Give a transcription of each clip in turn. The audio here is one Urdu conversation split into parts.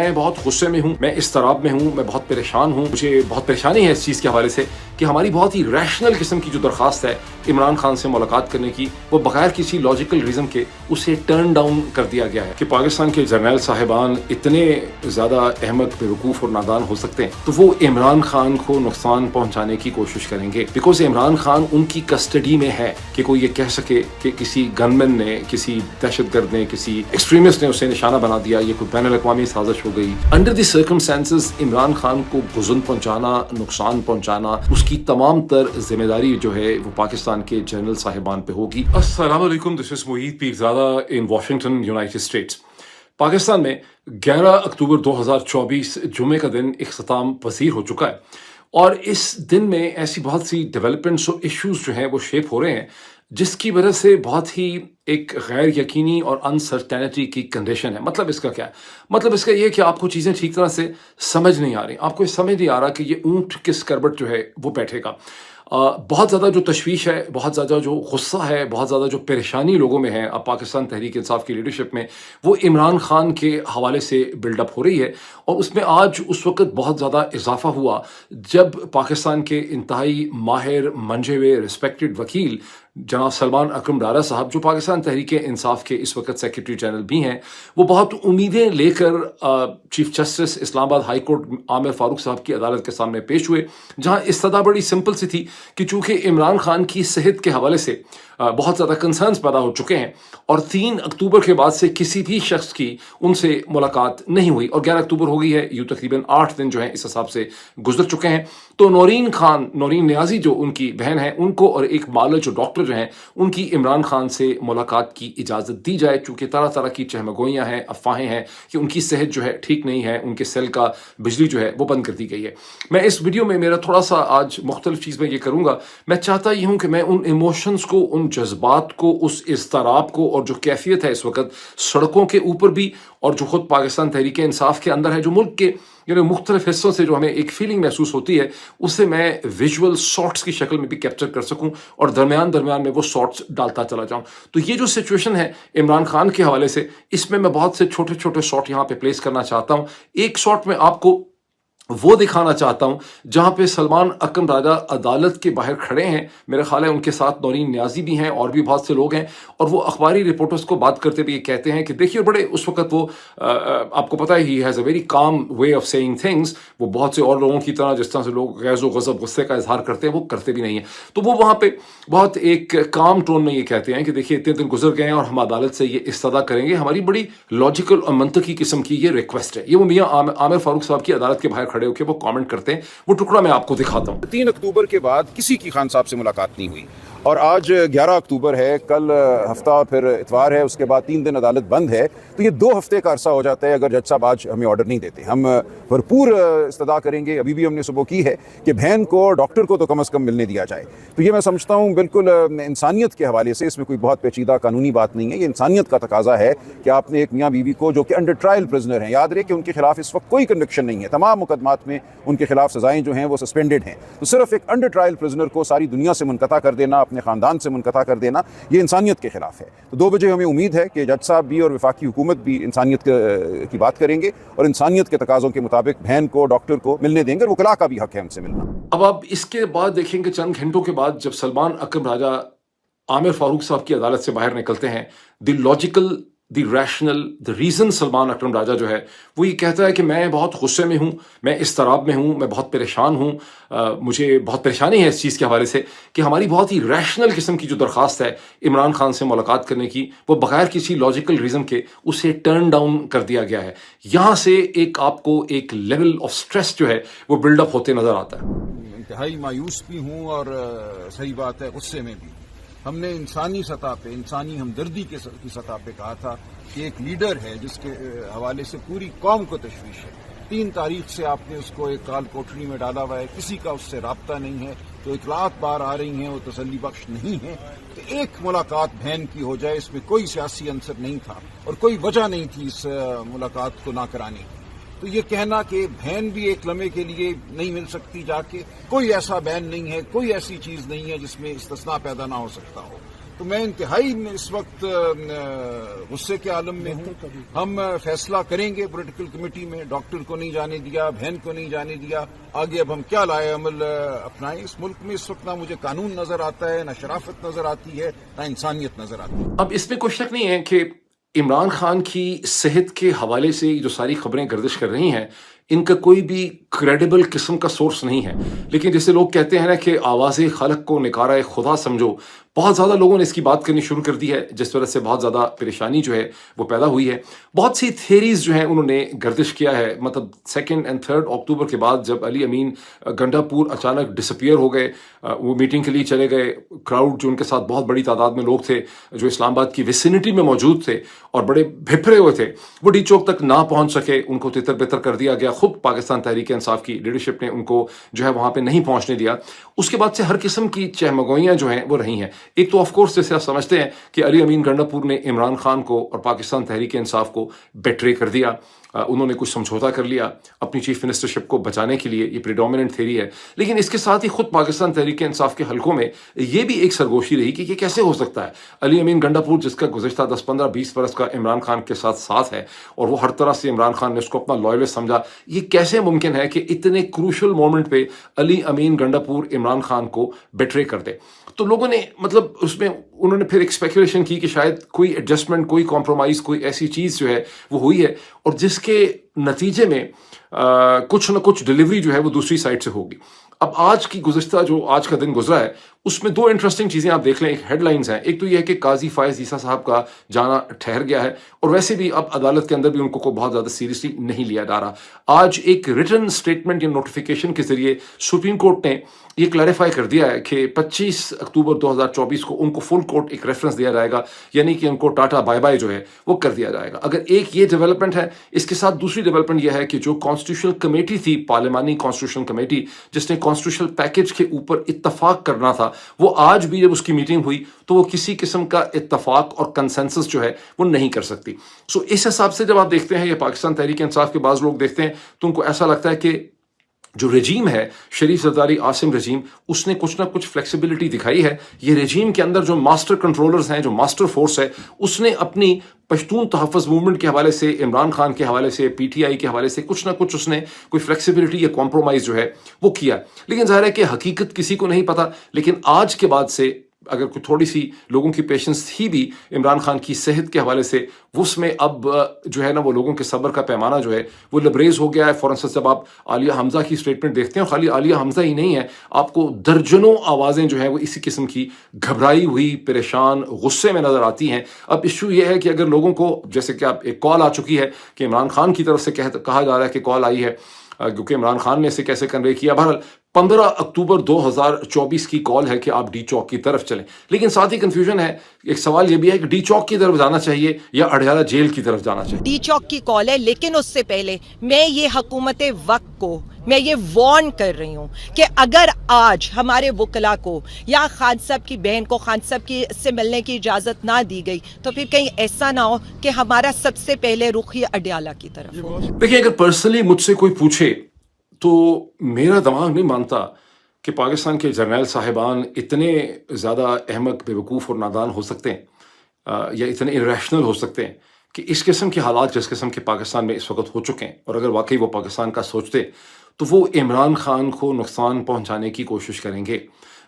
میں بہت غصے میں ہوں, میں اضطراب میں ہوں, میں بہت پریشان ہوں, مجھے بہت پریشانی ہے اس چیز کے حوالے سے کہ ہماری بہت ہی ریشنل قسم کی جو درخواست ہے عمران خان سے ملاقات کرنے کی, وہ بغیر کسی لاجیکل ریزن کے اسے ٹرن ڈاؤن کر دیا گیا ہے. کہ پاکستان کے جرنیل صاحبان اتنے زیادہ احمق, بیوقوف اور نادان ہو سکتے ہیں تو وہ عمران خان کو نقصان پہنچانے کی کوشش کریں گے, بیکاز عمران خان ان کی کسٹڈی میں ہے کہ کوئی یہ کہہ سکے کہ کسی گن مین نے, کسی دہشت گرد نے, کسی ایکسٹریمسٹ نے اسے نشانہ بنا دیا, یہ کوئی بین الاقوامی سازش ہو گئی. Under the circumstances Imran Khan کو غضن پہنچانا, نقصان پہنچانا, اس کی تمام تر ذمہ داری جو ہے وہ پاکستان کے جنرل صاحبان پہ ہوگی. السلام علیکم, this is Moeed Pirzada in Washington, United States. Pakistan میں 11 اکتوبر 2024 جمعے کا دن اختتام پذیر ہو چکا ہے, اور اس دن میں ایسی بہت سی ڈیولپمنٹس اور ایشوز جو ہیں وہ شیپ ہو رہے ہیں جس کی وجہ سے بہت ہی ایک غیر یقینی اور انسرٹینٹی کی کنڈیشن ہے. مطلب اس کا کیا ہے؟ مطلب اس کا یہ کہ آپ کو چیزیں ٹھیک طرح سے سمجھ نہیں آ رہی, آپ کو یہ سمجھ نہیں آ رہا کہ یہ اونٹ کس کربٹ جو ہے وہ بیٹھے گا. بہت زیادہ جو تشویش ہے, بہت زیادہ جو غصہ ہے, بہت زیادہ جو پریشانی لوگوں میں ہے اب پاکستان تحریک انصاف کی لیڈرشپ میں, وہ عمران خان کے حوالے سے بلڈ اپ ہو رہی ہے. اور اس میں آج اس وقت بہت زیادہ اضافہ ہوا جب پاکستان کے انتہائی ماہر, منجھے ہوئے, رسپیکٹڈ وکیل جناب سلمان اکرم ڈارا صاحب, جو پاکستان تحریک انصاف کے اس وقت سیکرٹری جنرل بھی ہیں, وہ بہت امیدیں لے کر چیف جسٹس اسلام آباد ہائی کورٹ عامر فاروق صاحب کی عدالت کے سامنے پیش ہوئے, جہاں استدعا بڑی سمپل سی تھی کہ چونکہ عمران خان کی صحت کے حوالے سے بہت زیادہ کنسرنز پیدا ہو چکے ہیں اور 3 اکتوبر کے بعد سے کسی بھی شخص کی ان سے ملاقات نہیں ہوئی, اور 11 اکتوبر ہو گئی ہے, یوں تقریباً 8 دن جو ہیں اس حساب سے گزر چکے ہیں. تو نورین نیازی جو ان کی بہن ہے, ان کو اور ایک معالج جو ڈاکٹر جو ہیں ان کی عمران خان سے ملاقات کی اجازت دی جائے, چونکہ طرح طرح کی چہمگوئیاں ہیں, افواہیں ہیں کہ ان کی صحت جو ہے ٹھیک نہیں ہے, ان کے سیل کا بجلی جو ہے وہ بند کر دی گئی ہے. میں اس ویڈیو میں میرا تھوڑا سا آج مختلف چیز میں یہ کروں گا, میں چاہتا یہ ہوں کہ میں ان ایموشنز کو, ان جذبات کو, اس اضطراب کو, اور جو کیفیت ہے اس وقت سڑکوں کے اوپر بھی اور جو خود پاکستان تحریک انصاف کے اندر ہے, جو ملک کے مختلف حصوں سے جو ہمیں ایک فیلنگ محسوس ہوتی ہے, اسے میں ویژول شارٹس کی شکل میں بھی کیپچر کر سکوں اور درمیان میں وہ شارٹس ڈالتا چلا جاؤں. تو یہ جو سچویشن ہے عمران خان کے حوالے سے, اس میں بہت سے چھوٹے چھوٹے شارٹ یہاں پہ پلیس کرنا چاہتا ہوں. ایک شارٹ میں آپ کو وہ دکھانا چاہتا ہوں جہاں پہ سلمان اکرم راجہ عدالت کے باہر کھڑے ہیں, میرا خیال ہے ان کے ساتھ نورین نیازی بھی ہیں اور بھی بہت سے لوگ ہیں, اور وہ اخباری رپورٹرز کو بات کرتے ہوئے یہ کہتے ہیں کہ دیکھیے بڑے اس وقت وہ آپ کو پتہ ہے he has a very calm way of seeing things, وہ بہت سے اور لوگوں کی طرح جس طرح سے لوگ غیظ و غضب, غصے کا اظہار کرتے ہیں, وہ کرتے بھی نہیں ہیں. تو وہ وہاں پہ بہت ایک کام ٹون میں یہ کہتے ہیں کہ دیکھیے اتنے دن گزر گئے ہیں اور ہم عدالت سے یہ استدعا کریں گے, ہماری بڑی لاجیکل اور منطقی قسم کی یہ ریکویسٹ ہے. یہ وہ میاں عامر فاروق صاحب کی عدالت کے باہر کھڑے ہو کے وہ کامنٹ کرتے ہیں, وہ ٹکڑا میں آپ کو دکھاتا ہوں. 3 اکتوبر کے بعد کسی کی خان صاحب سے ملاقات نہیں ہوئی, اور آج 11 اکتوبر ہے, کل ہفتہ اور پھر اتوار ہے, اس کے بعد 3 دن عدالت بند ہے. تو یہ 2 ہفتے کا عرصہ ہو جاتا ہے اگر جج صاحب آج ہمیں آرڈر نہیں دیتے. ہم بھرپور استدعا کریں گے, ابھی بھی ہم نے صبح کی ہے کہ بہن کو, ڈاکٹر کو تو کم از کم ملنے دیا جائے. تو یہ میں سمجھتا ہوں بالکل انسانیت کے حوالے سے اس میں کوئی بہت پیچیدہ قانونی بات نہیں ہے, یہ انسانیت کا تقاضا ہے کہ آپ نے ایک میاں بیوی کو جو کہ انڈر ٹرائل پرزنر ہیں, یاد رہے کہ ان کے خلاف اس وقت کوئی کنوکشن نہیں ہے, تمام مقدمات میں ان کے خلاف سزائیں جو ہیں وہ سسپینڈڈ ہیں, تو صرف ایک انڈر ٹرائل پرزنر کو ساری دنیا سے منقطع کر دینا, اپنے خاندان سے منقطع کر دینا, یہ انسانیت کے خلاف ہے. تو 2 بجے ہمیں امید ہے کہ جج صاحب بھی اور وفاقی حکومت بھی انسانیت کی بات کریں گے اور انسانیت کے تقاضوں کے مطابق بہن کو, ڈاکٹر کو ملنے دیں گے. وکلاء کا بھی حق ہے ان سے ملنا. اب آپ اس کے بعد دیکھیں گے چند گھنٹوں کے بعد جب سلمان اکرم راجہ عامر فاروق صاحب کی عدالت سے باہر نکلتے ہیں, the logical, the rational, the reason Salman Akram Raja جو ہے وہ یہ کہتا ہے کہ میں بہت غصے میں ہوں, میں اضطراب میں ہوں, میں بہت پریشان ہوں, مجھے بہت پریشانی ہے اس چیز کے حوالے سے کہ ہماری بہت ہی ریشنل قسم کی جو درخواست ہے عمران خان سے ملاقات کرنے کی, وہ بغیر کسی لاجیکل ریزن کے اسے ٹرن ڈاؤن کر دیا گیا ہے. یہاں سے ایک آپ کو ایک لیول آف سٹریس جو ہے وہ بلڈ اپ ہوتے نظر آتا ہے. انتہائی مایوس بھی ہوں اور صحیح بات ہے غصے میں بھی. ہم نے انسانی سطح پہ, انسانی ہمدردی کی سطح پہ کہا تھا کہ ایک لیڈر ہے جس کے حوالے سے پوری قوم کو تشویش ہے. 3 تاریخ سے آپ نے اس کو ایک کال کوٹری میں ڈالا ہوا ہے, کسی کا اس سے رابطہ نہیں ہے, تو اطلاعات بار آ رہی ہیں وہ تسلی بخش نہیں ہے. تو ایک ملاقات بہن کی ہو جائے, اس میں کوئی سیاسی عنصر نہیں تھا اور کوئی وجہ نہیں تھی اس ملاقات کو نہ کرانے کی. تو یہ کہنا کہ بہن بھی ایک لمحے کے لیے نہیں مل سکتی جا کے, کوئی ایسا بین نہیں ہے, کوئی ایسی چیز نہیں ہے جس میں استثناء پیدا نہ ہو سکتا ہو. تو میں انتہائی اس وقت غصے کے عالم میں ہوں. ہم فیصلہ کریں گے پولیٹیکل کمیٹی میں. ڈاکٹر کو نہیں جانے دیا, بہن کو نہیں جانے دیا. آگے اب ہم کیا لائے عمل اپنائیں. اس ملک میں اس وقت نہ مجھے قانون نظر آتا ہے, نہ شرافت نظر آتی ہے, نہ انسانیت نظر آتی ہے. اب اس میں کوئی شک نہیں ہے کہ عمران خان کی صحت کے حوالے سے جو ساری خبریں گردش کر رہی ہیں ان کا کوئی بھی کریڈیبل قسم کا سورس نہیں ہے. لیکن جیسے لوگ کہتے ہیں نا کہ آواز خلق کو نکارہ خدا سمجھو, بہت زیادہ لوگوں نے اس کی بات کرنی شروع کر دی ہے, جس وجہ سے بہت زیادہ پریشانی جو ہے وہ پیدا ہوئی ہے. بہت سی تھیریز جو ہیں انہوں نے گردش کیا ہے. مطلب 2 اور 3 اکتوبر کے بعد جب علی امین گنڈا پور اچانک ڈسپیئر ہو گئے, وہ میٹنگ کے لیے چلے گئے, کراؤڈ جو ان کے ساتھ بہت بڑی تعداد میں لوگ تھے جو اسلام آباد کی ویسینٹی میں موجود تھے اور بڑے بھپرے ہوئے تھے, وہ ڈی چوک تک نہ پہنچ سکے. ان کو تتر بتر کر دیا گیا. خود پاکستان تحریک انصاف کی لیڈرشپ نے ان کو جو ہے وہاں پہ نہیں پہنچنے دیا. اس کے بعد سے ہر قسم کی چہمگوئیاں جو ہیں وہ رہی ہیں. ایک تو آف کورس جیسے آپ سمجھتے ہیں کہ علی امین گنڈا پور نے عمران خان کو اور پاکستان تحریک انصاف کو بیٹرے کر دیا. انہوں نے کچھ سمجھوتا کر لیا اپنی چیف منسٹرشپ کو بچانے کے لیے. یہ پریڈومیننٹ تھیری ہے. لیکن اس کے ساتھ ہی خود پاکستان تحریک انصاف کے حلقوں میں یہ بھی ایک سرگوشی رہی کہ یہ کیسے ہو سکتا ہے. علی امین گنڈا پور جس کا گزشتہ 10 15 20 برس کا عمران خان کے ساتھ ہے اور وہ ہر طرح سے عمران خان نے اس کو اپنا لائلسٹ سمجھا, یہ کیسے ممکن ہے کہ اتنے کروشل مومنٹ پہ علی امین گنڈا پور عمران خان کو بیٹرے کر دے. تو لوگوں نے مطلب اس میں انہوں نے پھر ایک اسپیکولیشن کی کہ شاید کوئی ایڈجسٹمنٹ, کوئی کمپرومائز, کوئی ایسی چیز جو ہے وہ ہوئی ہے اور جس کے نتیجے میں کچھ نہ کچھ ڈلیوری جو ہے وہ دوسری سائڈ سے ہوگی. اب آج کا دن گزرا ہے اس میں 2 انٹرسٹنگ چیزیں آپ دیکھ لیں. ایک ہیڈ لائنز ہیں. ایک تو یہ ہے کہ قاضی فائز عیسیٰ صاحب کا جانا ٹھہر گیا ہے اور ویسے بھی اب عدالت کے اندر بھی ان کو بہت زیادہ سیریسلی نہیں لیا جا رہا. آج ایک ریٹن سٹیٹمنٹ یا نوٹیفیکیشن کے ذریعے سپریم کورٹ نے یہ کلیریفائی کر دیا ہے کہ 25 اکتوبر 2024 کو ان کو فل کورٹ ایک ریفرنس دیا جائے گا, یعنی کہ ان کو ٹاٹا بائی بائی جو ہے وہ کر دیا جائے گا. اگر ایک یہ ڈیولپمنٹ ہے, اس کے ساتھ دوسری ڈیولپمنٹ یہ ہے کہ جو کانسٹیٹیوشنل کمیٹی تھی, پارلیمانی کانسٹیٹیوشنل کمیٹی جس نے کانسٹیٹیوشنل پیکج کے اوپر اتفاق کرنا تھا, وہ آج بھی جب اس کی میٹنگ ہوئی تو وہ کسی قسم کا اتفاق اور کنسنسس جو ہے وہ نہیں کر سکتی. سو اس حساب سے جب آپ دیکھتے ہیں یا پاکستان تحریک انصاف کے بعض لوگ دیکھتے ہیں تو ان کو ایسا لگتا ہے کہ جو رجیم ہے شریف زرداری عاصم رجیم, اس نے کچھ نہ کچھ فلیکسیبلٹی دکھائی ہے. یہ رجیم کے اندر جو ماسٹر کنٹرولرز ہیں, جو ماسٹر فورس ہے, اس نے اپنی پشتون تحفظ موومنٹ کے حوالے سے, عمران خان کے حوالے سے, پی ٹی آئی کے حوالے سے کچھ نہ کچھ اس نے کوئی فلیکسیبلٹی یا کمپرومائز جو ہے وہ کیا. لیکن ظاہر ہے کہ حقیقت کسی کو نہیں پتا. لیکن آج کے بعد سے اگر کوئی تھوڑی سی لوگوں کی پیشنس تھی بھی عمران خان کی صحت کے حوالے سے, اس میں اب جو ہے نا وہ لوگوں کے صبر کا پیمانہ جو ہے وہ لبریز ہو گیا ہے. فور انسٹنس جب آپ عالیہ حمزہ کی اسٹیٹمنٹ دیکھتے ہیں, خالی عالیہ حمزہ ہی نہیں ہے, آپ کو درجنوں آوازیں جو ہیں وہ اسی قسم کی گھبرائی ہوئی, پریشان, غصے میں نظر آتی ہیں. اب ایشو یہ ہے کہ اگر لوگوں کو جیسے کہ اب ایک کال آ چکی ہے کہ عمران خان کی طرف سے کہا جا رہا ہے کہ کال آئی ہے کیونکہ عمران خان نے اسے کیسے کنوے کیا. بہرحال 15 اکتوبر 2024 کی کال ہے کہ آپ ڈی چوک کی طرف چلیں. لیکن ساتھ ہی کنفیوژن ہے, ایک سوال یہ بھی ہے کہ ڈی چوک کی طرف جانا چاہیے یا اڈیالہ جیل کی طرف جانا چاہیے. ڈی چوک کی کال ہے, لیکن اس سے پہلے میں یہ حکومت وقت کو میں یہ وارن کر رہی ہوں کہ اگر آج ہمارے وکلاء کو یا خان صاحب کی بہن کو خان صاحب کی سے ملنے کی اجازت نہ دی گئی تو پھر کہیں ایسا نہ ہو کہ ہمارا سب سے پہلے رخ ہی اڈیالہ کی طرف ہو. دیکھیے, اگر پرسنلی مجھ سے کوئی پوچھے تو میرا دماغ نہیں مانتا کہ پاکستان کے جرنیل صاحبان اتنے زیادہ احمق, بیوقوف اور نادان ہو سکتے ہیں یا اتنے irrational ہو سکتے ہیں کہ اس قسم کے حالات جس قسم کے پاکستان میں اس وقت ہو چکے ہیں, اور اگر واقعی وہ پاکستان کا سوچتے تو وہ عمران خان کو نقصان پہنچانے کی کوشش کریں گے.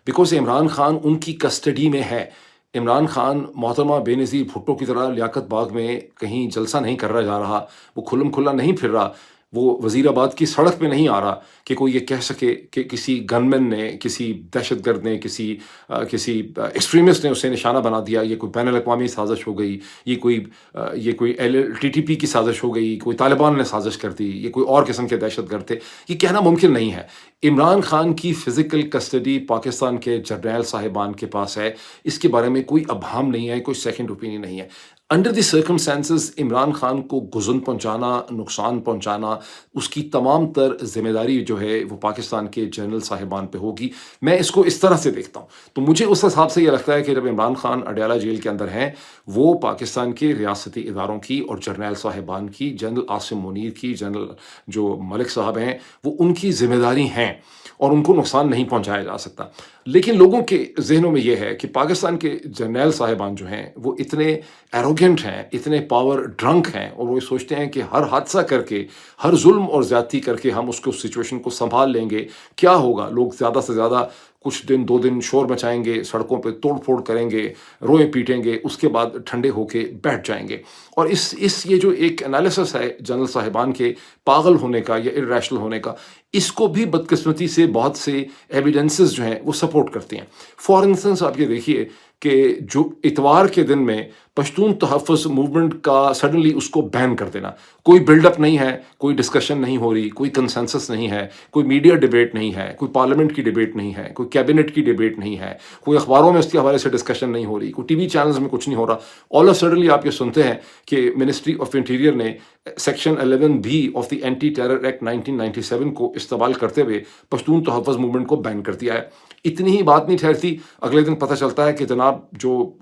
بیکاز عمران خان ان کی کسٹڈی میں ہے. عمران خان محترمہ بے نظیر بھٹو کی طرح لیاقت باغ میں کہیں جلسہ نہیں کر جا رہا, وہ کھلم کھلا نہیں پھر رہا, وہ وزیر آباد کی سڑک پہ نہیں آ رہا کہ کوئی یہ کہہ سکے کہ کسی گن مین نے, کسی دہشت گرد نے, کسی ایکسٹریمسٹ نے اسے نشانہ بنا دیا, یہ کوئی بین الاقوامی سازش ہو گئی, یہ کوئی TTP کی سازش ہو گئی, کوئی طالبان نے سازش کر دی, یہ کوئی اور قسم کے دہشت گرد تھے. یہ کہنا ممکن نہیں ہے. عمران خان کی فزیکل کسٹڈی پاکستان کے جرنیل صاحبان کے پاس ہے. اس کے بارے میں کوئی ابہام نہیں ہے, کوئی سیکنڈ اوپینین نہیں ہے. Under the circumstances Imran Khan کو گزن پہنچانا, نقصان پہنچانا, اس کی تمام تر ذمہ داری جو ہے وہ پاکستان کے جنرل صاحبان پہ ہوگی. میں اس کو اس طرح سے دیکھتا ہوں. تو مجھے اس حساب سے یہ لگتا ہے کہ جب عمران خان اڈیالہ جیل کے اندر ہیں, وہ پاکستان کے ریاستی اداروں کی اور جرنیل صاحبان کی, جنرل عاصم منیر کی, جنرل جو ملک صاحب ہیں, وہ ان کی ذمہ داری ہیں اور ان کو نقصان نہیں پہنچایا جا سکتا. لیکن لوگوں کے ذہنوں میں یہ ہے کہ پاکستان کے جرنیل صاحبان جو ہیں وہ اتنے ایروگنٹ ہیں، اتنے پاور ڈرنک ہیں، اور وہ یہ سوچتے ہیں کہ ہر حادثہ کر کے، ہر ظلم اور زیادتی کر کے ہم اس کو سچویشن کو سنبھال لیں گے. کیا ہوگا؟ لوگ زیادہ سے زیادہ کچھ دن 2 دن شور مچائیں گے، سڑکوں پہ توڑ پھوڑ کریں گے، روئے پیٹیں گے، اس کے بعد ٹھنڈے ہو کے بیٹھ جائیں گے. اور اس یہ جو ایک انالیسس ہے جنرل صاحبان کے پاگل ہونے کا یا ارریشنل ہونے کا، اس کو بھی بدقسمتی سے بہت سے ایویڈنسز جو ہیں وہ سپورٹ کرتے ہیں. فار انسٹنس آپ یہ دیکھیے کہ جو اتوار کے دن میں پشتون تحفظ موومنٹ کا سڈنلی اس کو بین کر دینا، کوئی بلڈ اپ نہیں ہے، کوئی ڈسکشن نہیں ہو رہی، کوئی کنسنسس نہیں ہے، کوئی میڈیا ڈیبیٹ نہیں ہے، کوئی پارلیمنٹ کی ڈیبیٹ نہیں ہے، کوئی کیبنٹ کی ڈیبیٹ نہیں ہے، کوئی اخباروں میں اس کے حوالے سے ڈسکشن نہیں ہو رہی، کوئی ٹی وی چینلز میں کچھ نہیں ہو رہا. آل آف سڈنلی آپ یہ سنتے ہیں کہ منسٹری آف انٹیریئر نے section 11B of the anti terror act 1997 کو استعمال کرتے ہوئے پشتون تحفظ موومنٹ کو بین کر دیا ہے. اتنی ہی بات نہیں ٹھہرتی، اگلے دن پتہ چلتا ہے کہ جناب جو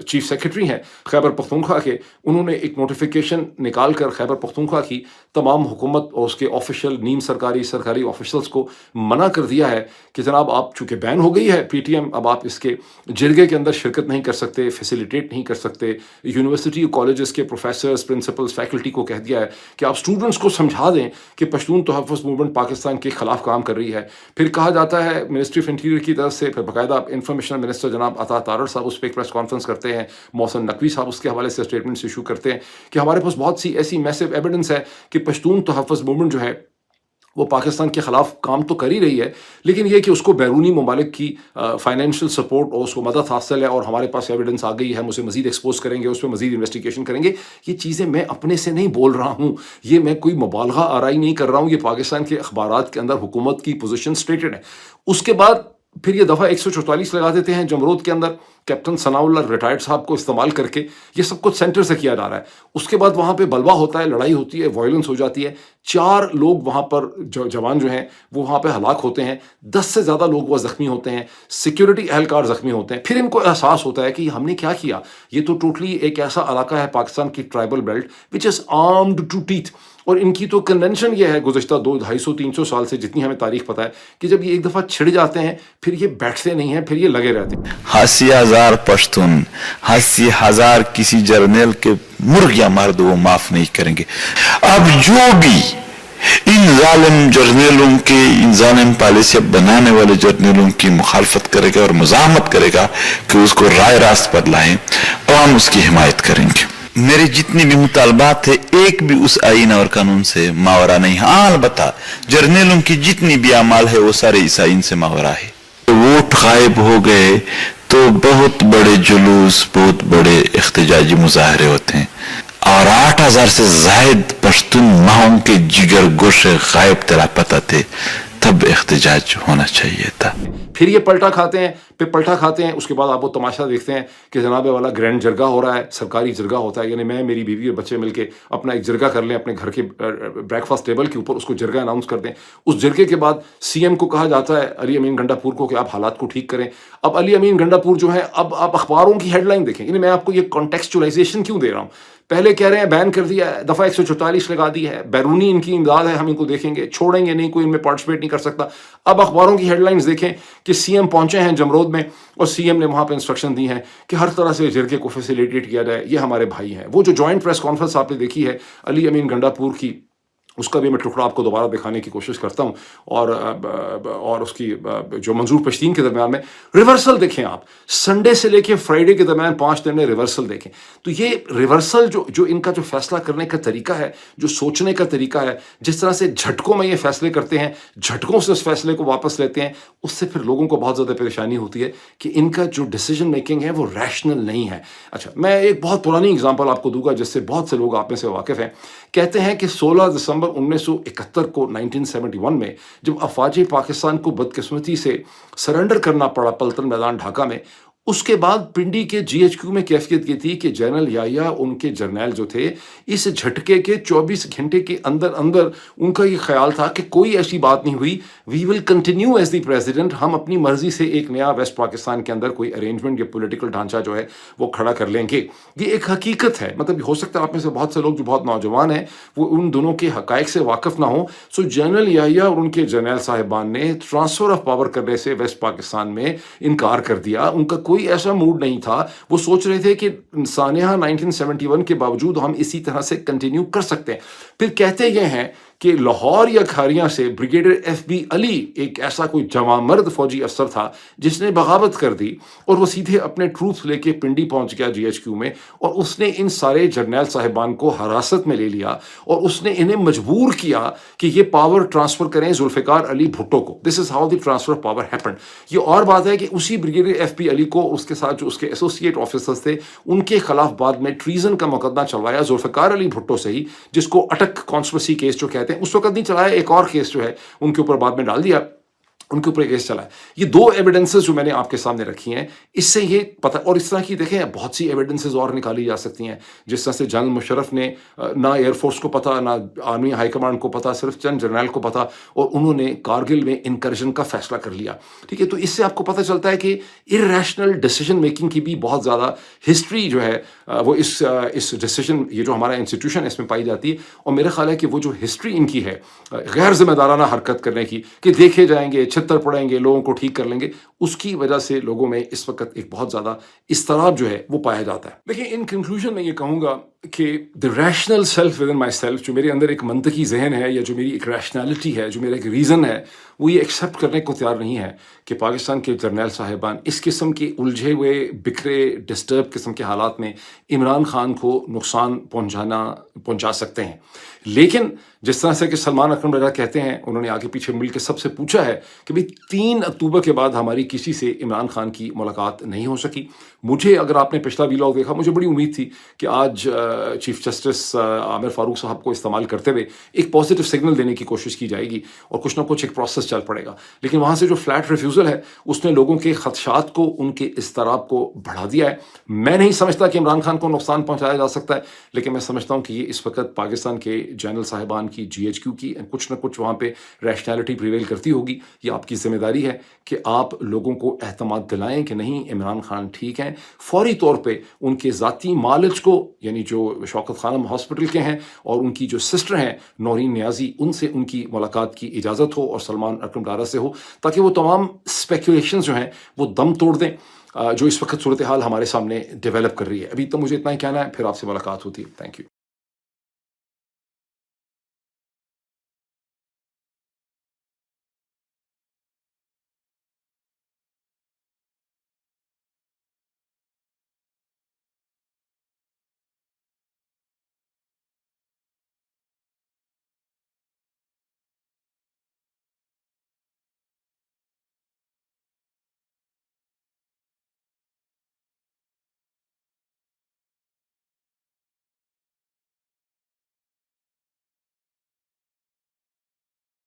چیف سیکرٹری ہیں خیبر پختونخوا کے، انہوں نے ایک نوٹیفیکیشن نکال کر خیبر پختونخوا کی تمام حکومت اور اس کے آفیشیل نیم سرکاری آفیشلز کو منع کر دیا ہے کہ جناب آپ چونکہ بین ہو گئی ہے پی ٹی ایم، اب آپ اس کے جرگے کے اندر شرکت نہیں کر سکتے، فیسیلیٹیٹ نہیں کر سکتے. یونیورسٹی کالجز کے پروفیسرز، پرنسپلز، فیکلٹی کو کہہ دیا ہے کہ آپ اسٹوڈنٹس کو سمجھا دیں کہ پشتون تحفظ موومنٹ پاکستان کے خلاف کام کر رہی ہے. پھر کہا جاتا ہے منسٹری آف انٹیریئر کی طرف سے، پھر باقاعدہ انفارمیشن منسٹر جناب عطا تارڑ صاحب اس پہ ایک پریس کانفرنس کرتے ہیں، محسن نقوی صاحب اس کے حوالے سے اسٹیٹمنٹس ایشو کرتے ہیں کہ ہمارے پاس بہت سی ایسی میسو ایویڈنس ہے کہ پشتون تحفظ موومنٹ جو ہے وہ پاکستان کے خلاف کام تو کر ہی رہی ہے، لیکن یہ کہ اس کو بیرونی ممالک کی فائنینشیل سپورٹ اور اس کو مدد حاصل ہے، اور ہمارے پاس ایویڈنس آ گئی ہے، ہم اسے مزید ایکسپوز کریں گے، اس پہ مزید انویسٹیگیشن کریں گے. یہ چیزیں میں اپنے سے نہیں بول رہا ہوں، یہ میں کوئی مبالغہ آرائی نہیں کر رہا ہوں، یہ پاکستان کے اخبارات کے اندر حکومت کی پوزیشن اسٹیٹڈ ہے. اس کے بعد پھر یہ دفعہ 144 لگا دیتے ہیں جمرود کے اندر، کیپٹن ثناء اللہ ریٹائرڈ صاحب کو استعمال کر کے. یہ سب کچھ سینٹر سے کیا جا رہا ہے. اس کے بعد وہاں پہ بلوا ہوتا ہے، لڑائی ہوتی ہے، وائلنس ہو جاتی ہے. 4 لوگ وہاں پر جوان جو ہیں وہ وہاں پہ ہلاک ہوتے ہیں، 10 سے زیادہ لوگ وہ زخمی ہوتے ہیں، سیکیورٹی اہلکار زخمی ہوتے ہیں. پھر ان کو احساس ہوتا ہے کہ ہم نے کیا کیا، یہ تو ٹوٹلی ایک ایسا علاقہ ہے پاکستان کی tribal belt which is armed to teeth. اور ان کی تو کنونشن یہ ہے گزشتہ 200-250-300 سال سے جتنی ہمیں تاریخ پتہ ہے کہ جب یہ ایک دفعہ چھڑ جاتے ہیں پھر یہ بیٹھتے نہیں ہیں، پھر یہ لگے رہتے ہیں. 80,000 پشتون، 80,000 کسی جرنیل کے مرغ یا مرد وہ معاف نہیں کریں گے. اب جو بھی ان ظالم جرنیلوں کے، ان ظالم پالیسی بنانے والے جرنیلوں کی مخالفت کرے گا اور مزاحمت کرے گا کہ اس کو رائے راست پر لائیں، عوام اس کی حمایت کریں گے. میرے جتنی بھی مطالبات ہیں ایک بھی اس آئین اور قانون سے ماورا نہیں. ہاں البتہ جرنیلوں کی جتنی بھی اعمال ہے وہ سارے اس آئین سے ماورا ہے. ووٹ غائب ہو گئے تو بہت بڑے جلوس، بہت بڑے احتجاجی مظاہرے ہوتے ہیں، اور 8,000 سے زائد پشتون ماہوں کے جگر گوشے غائب تیرا پتہ تھے، تب احتجاج ہونا چاہیے تھا. پھر یہ پلٹا کھاتے ہیں، پھر پلٹا کھاتے ہیں. اس کے بعد آپ وہ تماشا دیکھتے ہیں کہ جناب والا گرینڈ جرگا ہو رہا ہے، سرکاری جرگا ہوتا ہے، یعنی میں، میری بیوی اور بچے مل کے اپنا ایک جرگا کر لیں اپنے گھر کے بریک فاسٹ ٹیبل کے اوپر، اس کو جرگا اناؤنس کر دیں. اس جرگے کے بعد سی ایم کو کہا جاتا ہے علی امین گنڈا پور کو کہ آپ حالات کو ٹھیک کریں. اب علی امین گنڈا پور جو ہے، اب آپ اخباروں کی ہیڈ لائن دیکھیں، یعنی میں آپ کو یہ کانٹیکسچولائزیشن کیوں دے رہا ہوں. پہلے کہہ رہے ہیں بین کر دیا ہے، دفعہ 144 لگا دی ہے، بیرونی ان کی امداد ہے، ہم ان کو دیکھیں گے، چھوڑیں گے نہیں، کوئی ان میں پارٹیسپیٹ نہیں کر سکتا. اب اخباروں کی ہیڈ لائنز دیکھیں کہ سی ایم پہنچے ہیں جمرود میں اور سی ایم نے وہاں پہ انسٹرکشن دی ہیں کہ ہر طرح سے جرگے کو فیسیلیٹیٹ کیا جائے، یہ ہمارے بھائی ہیں. وہ جو جوائنٹ پریس کانفرنس آپ نے دیکھی ہے علی امین گنڈا پور کی، اس کا بھی میں ٹکڑا آپ کو دوبارہ دکھانے کی کوشش کرتا ہوں، اور اس کی جو منظور پشتین کے درمیان میں ریورسل دیکھیں آپ، سنڈے سے لے کے فرائیڈے کے درمیان 5 دن میں ریورسل دیکھیں. تو یہ ریورسل جو ان کا جو فیصلہ کرنے کا طریقہ ہے، جو سوچنے کا طریقہ ہے، جس طرح سے جھٹکوں میں یہ فیصلے کرتے ہیں، جھٹکوں سے اس فیصلے کو واپس لیتے ہیں، اس سے پھر لوگوں کو بہت زیادہ پریشانی ہوتی ہے کہ ان کا جو ڈیسیجن میکنگ ہے وہ ریشنل نہیں ہے. اچھا، میں ایک بہت پرانی اگزامپل آپ کو دوں گا جس سے بہت سے لوگ آپ میں سے واقف ہیں. کہتے ہیں کہ 16 دسمبر 1971 کو 1971 میں جب افواج پاکستان کو بدقسمتی سے سرنڈر کرنا پڑا پلتن میدان ڈھاکہ میں، اس کے بعد پنڈی کے جی ایچ کیو میں کیفیت یہ تھی کہ جنرل یحییٰ ان کے جرنیل جو تھے اس جھٹکے کے 24 گھنٹے کے اندر اندر ان کا یہ خیال تھا کہ کوئی ایسی بات نہیں ہوئی, we will continue as the president, ہم اپنی مرضی سے ایک نیا ویسٹ پاکستان کے اندر کوئی ارینجمنٹ یا پولیٹیکل ڈھانچہ جو ہے وہ کھڑا کر لیں گے. یہ ایک حقیقت ہے, مطلب ہو سکتا ہے آپ میں سے بہت سے لوگ جو بہت نوجوان ہیں وہ ان دونوں کے حقائق سے واقف نہ ہوں. سو جنرل یحییٰ اور ان کے جرنیل صاحبان نے ٹرانسفر آف پاور کرنے سے ویسٹ پاکستان میں انکار کر دیا. ان کا کوئی ایسا موڈ نہیں تھا, وہ سوچ رہے تھے کہ سانحہ 1971 کے باوجود ہم اسی طرح سے کنٹینیو کر سکتے ہیں. پھر کہتے یہ ہیں کہ لاہور یا کھاریاں سے بریگیڈیئر ایف بی علی ایک ایسا کوئی جوان مرد فوجی افسر تھا جس نے بغاوت کر دی اور وہ سیدھے اپنے ٹروپس لے کے پنڈی پہنچ گیا جی ایچ کیو میں, اور اس نے ان سارے جرنیل صاحبان کو حراست میں لے لیا اور اس نے انہیں مجبور کیا کہ یہ پاور ٹرانسفر کریں ذوالفقار علی بھٹو کو. This is how the transfer of power happened. یہ اور بات ہے کہ اسی بریگیڈیئر ایف بی علی کو اس کے ساتھ جو اس کے ایسوسیٹ آفیسرز تھے ان کے خلاف بعد میں ٹریزن کا مقدمہ چلوایا ذوالفقار علی بھٹو سے ہی, جس کو اٹک کانسپریسی کیس جو کہتے ہیں, اس وقت نہیں چلایا, ایک اور کیس جو ہے ان کے اوپر بعد میں ڈال دیا, ان کے اوپر کیس چلا ہے. یہ دو ایویڈنسز جو میں نے آپ کے سامنے رکھی ہیں, اس سے یہ پتہ, اور اس طرح کی دیکھیں بہت سی ایویڈنسز اور نکالی جا سکتی ہیں, جس طرح سے جنرل مشرف نے نہ ایئر فورس کو پتہ نہ آرمی ہائی کمانڈ کو پتہ, صرف چند جرنیل کو پتہ, اور انہوں نے کارگل میں انکرجن کا فیصلہ کر لیا. ٹھیک ہے, تو اس سے آپ کو پتہ چلتا ہے کہ ارریشنل ڈیسیجن میکنگ کی بھی بہت زیادہ ہسٹری جو ہے وہ اس ڈیسیجن, یہ جو ہمارا انسٹیٹیوشن ہے اس میں پائی جاتی ہے. اور میرا خیال ہے کہ وہ جو ہسٹری ان کی ہے غیر ذمہ دارانہ حرکت کرنے کی, کہ دیکھے جائیں گے, چھتر پڑیں گے, لوگوں کو ٹھیک کر لیں گے, اس کی وجہ سے لوگوں میں اس وقت ایک بہت زیادہ اضطراب جو ہے وہ پایا جاتا ہے. دیکھیں, ان کنکلوژن میں یہ کہوں گا کہ the rational self within myself, جو میرے اندر ایک منطقی ذہن ہے یا جو میری ایک ریشنالٹی ہے, جو میرا ایک ریزن ہے, وہ یہ ایکسیپٹ کرنے کو تیار نہیں ہے کہ پاکستان کے جرنیل صاحبان اس قسم کے الجھے ہوئے, بکھرے, ڈسٹرب قسم کے حالات میں عمران خان کو نقصان پہنچا سکتے ہیں. لیکن جس طرح سے کہ سلمان اکرم ڈار کہتے ہیں, انہوں نے آگے پیچھے مل کے سب سے پوچھا ہے کہ بھئی 3 اکتوبر کے بعد ہماری کسی سے عمران خان کی ملاقات نہیں ہو سکی. مجھے, اگر آپ نے پچھلا ویلاگ دیکھا, مجھے بڑی امید تھی کہ آج چیف جسٹس عامر فاروق صاحب کو استعمال کرتے ہوئے ایک پازیٹیو سگنل دینے کی کوشش کی جائے گی اور کچھ نہ کچھ ایک پروسیس چل پڑے گا. لیکن وہاں سے جو فلیٹ ریفیوزل ہے اس نے لوگوں کے خدشات کو, ان کے اضطراب کو بڑھا دیا ہے. میں نہیں سمجھتا کہ عمران خان کو نقصان پہنچایا جا سکتا ہے, لیکن میں سمجھتا ہوں کہ یہ اس وقت پاکستان کے جنرل صاحبان کی, جی ایچ کیو کی کچھ نہ کچھ وہاں پہ ریشنالٹی پریویل کرتی ہوگی. یہ آپ کی ذمہ داری ہے کہ آپ لوگوں کو اعتماد دلائیں کہ نہیں, عمران خان ٹھیک ہیں. فوری طور پہ ان کے ذاتی معالج کو, یعنی جو شوکت خانم ہاسپٹل کے ہیں اور ان کی جو سسٹر ہیں نورین نیازی, ان سے ان کی ملاقات کی اجازت ہو اور سلمان اکرم ڈارا سے ہو, تاکہ وہ تمام اسپیکولیشنز جو ہیں وہ دم توڑ دیں جو اس وقت صورتحال ہمارے سامنے ڈیولپ کر رہی ہے. ابھی تو مجھے اتنا ہی کہنا ہے, پھر آپ سے ملاقات ہوتی ہے. Thank you.